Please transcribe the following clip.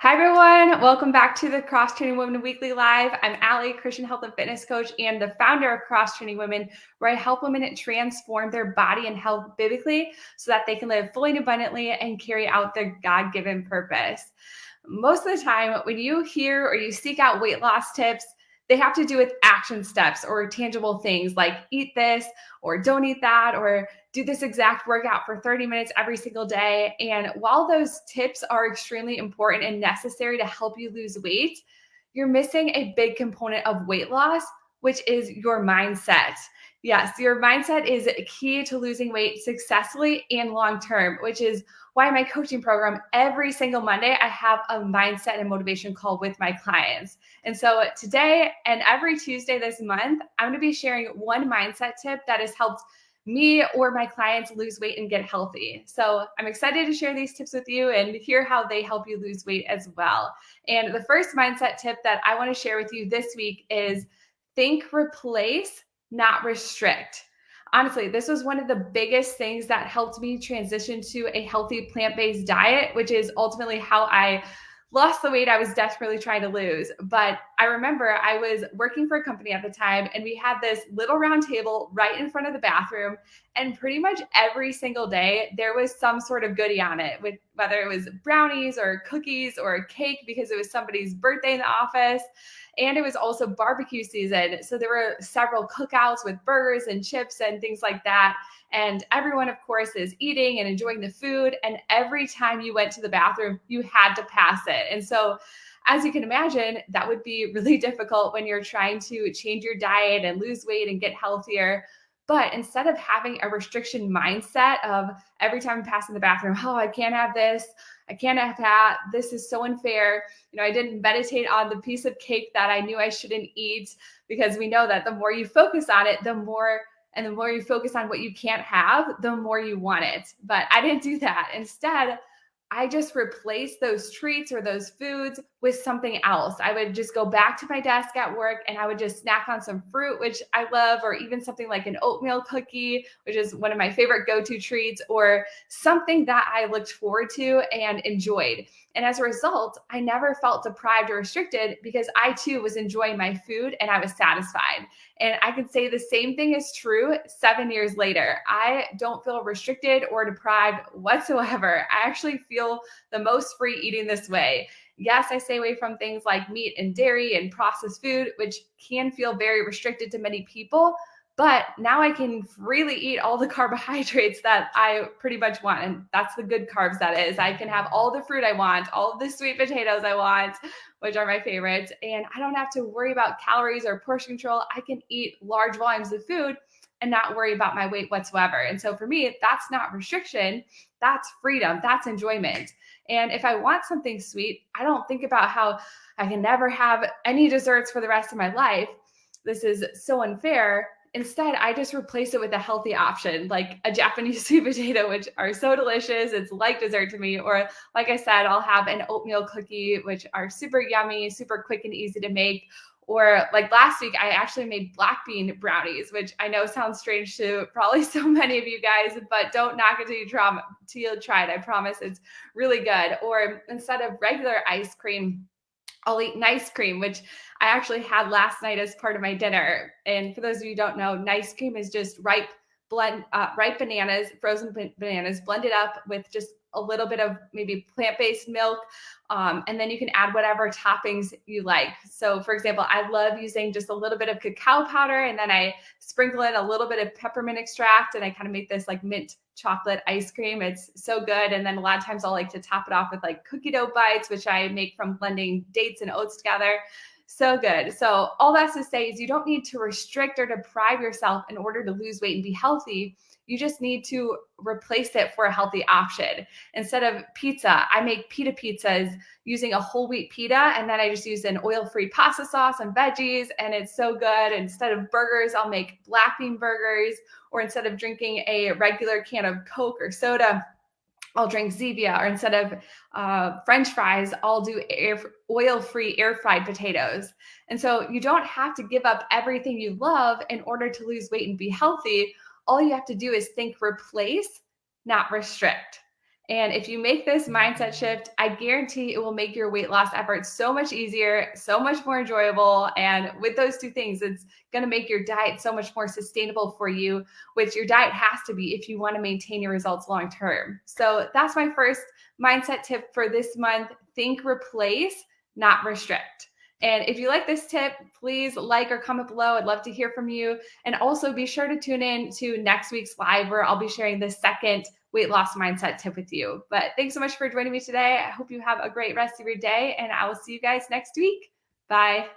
Hi, everyone. Welcome back to the Cross Training Women Weekly Live. I'm Allie, Christian health and fitness coach and the founder of Cross Training Women, where I help women transform their body and health biblically so that they can live fully and abundantly and carry out their God-given purpose. Most of the time, when you hear or you seek out weight loss tips, they have to do with action steps or tangible things like eat this or don't eat that or do this exact workout for 30 minutes every single day. And while those tips are extremely important and necessary to help you lose weight, you're missing a big component of weight loss, which is your mindset. Yes, your mindset is key to losing weight successfully and long term, which is why in my coaching program, every single Monday, I have a mindset and motivation call with my clients. And so today and every Tuesday this month, I'm going to be sharing one mindset tip that has helped me or my clients lose weight and get healthy. So I'm excited to share these tips with you and hear how they help you lose weight as well. And the first mindset tip that I want to share with you this week is think, replace, not restrict. Honestly, this was one of the biggest things that helped me transition to a healthy plant-based diet, which is ultimately how I lost the weight I was desperately trying to lose. But I remember I was working for a company at the time, and we had this little round table right in front of the bathroom. And pretty much every single day, there was some sort of goodie on it, with whether it was brownies or cookies or a cake because it was somebody's birthday in the office. And it was also barbecue season. So there were several cookouts with burgers and chips and things like that. And everyone, of course, is eating and enjoying the food. And every time you went to the bathroom, you had to pass it. And so, as you can imagine, that would be really difficult when you're trying to change your diet and lose weight and get healthier. But instead of having a restriction mindset of every time I'm passing the bathroom, oh, I can't have this, I can't have that, this is so unfair. I didn't meditate on the piece of cake that I knew I shouldn't eat, because we know that the more you focus on it, the more you focus on what you can't have, the more you want it. But I didn't do that. Instead, I just replaced those treats or those foods with something else. I would just go back to my desk at work and I would just snack on some fruit, which I love, or even something like an oatmeal cookie, which is one of my favorite go-to treats, or something that I looked forward to and enjoyed. And as a result, I never felt deprived or restricted because I too was enjoying my food and I was satisfied. And I can say the same thing is true 7 years later. I don't feel restricted or deprived whatsoever. I actually feel the most free eating this way. Yes, I stay away from things like meat and dairy and processed food, which can feel very restricted to many people. But now I can freely eat all the carbohydrates that I pretty much want. And that's the good carbs, that is. I can have all the fruit I want, all of the sweet potatoes I want, which are my favorites. And I don't have to worry about calories or portion control. I can eat large volumes of food and not worry about my weight whatsoever. And so for me, that's not restriction. That's freedom. That's enjoyment. And if I want something sweet, I don't think about how I can never have any desserts for the rest of my life. This is so unfair. Instead, I just replace it with a healthy option, like a Japanese sweet potato, which are so delicious. It's like dessert to me. Or like I said, I'll have an oatmeal cookie, which are super yummy, super quick and easy to make. Or like last week, I actually made black bean brownies, which I know sounds strange to probably so many of you guys, but don't knock it till you try it. I promise it's really good. Or instead of regular ice cream, I'll eat nice cream, which I actually had last night as part of my dinner. And for those of you who don't know, nice cream is just ripe bananas, frozen bananas, blended up with just a little bit of maybe plant-based milk. And then you can add whatever toppings you like. So for example, I love using just a little bit of cacao powder, and then I sprinkle in a little bit of peppermint extract, and I kind of make this like mint chocolate ice cream. It's so good. And then a lot of times I'll like to top it off with like cookie dough bites, which I make from blending dates and oats together. So good. So all that's to say is you don't need to restrict or deprive yourself in order to lose weight and be healthy. You just need to replace it for a healthy option. Instead of pizza, I make pita pizzas using a whole wheat pita, and then I just use an oil-free pasta sauce and veggies, and it's so good. Instead of burgers, I'll make black bean burgers, or instead of drinking a regular can of Coke or soda, I'll drink Zevia. Or instead of French fries, I'll do oil-free air-fried potatoes. And so you don't have to give up everything you love in order to lose weight and be healthy. All you have to do is think replace, not restrict. And if you make this mindset shift, I guarantee it will make your weight loss efforts so much easier, so much more enjoyable. And with those two things, it's going to make your diet so much more sustainable for you, which your diet has to be if you want to maintain your results long term. So that's my first mindset tip for this month. Think replace, not restrict. And if you like this tip, please like or comment below. I'd love to hear from you. And also be sure to tune in to next week's live where I'll be sharing the second weight loss mindset tip with you. But thanks so much for joining me today. I hope you have a great rest of your day, and I will see you guys next week. Bye.